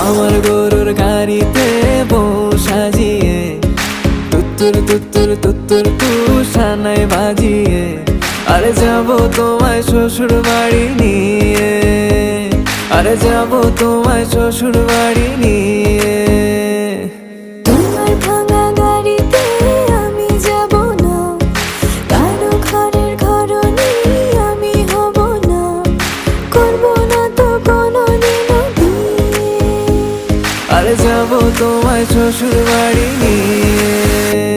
আমার গরুর গাড়িতে বউ সাজিয়ে তুত্তুর তুত্তুর তুত্তুর তুষানায় বাজিয়ে আরে যাবো তোমায় শ্বশুর বাড়ি নিয়ে, আরে যাবো তোমায় শ্বশুর বাড়ি নিয়ে। তোমার ভাঙা গাড়িতে আমি যাব না, কারো ঘরের ঘরনি আমি হব না, করব না তো কোনোদিনও বিয়ে। আরে যাবো তোমায় শ্বশুর বাড়ি নিয়ে।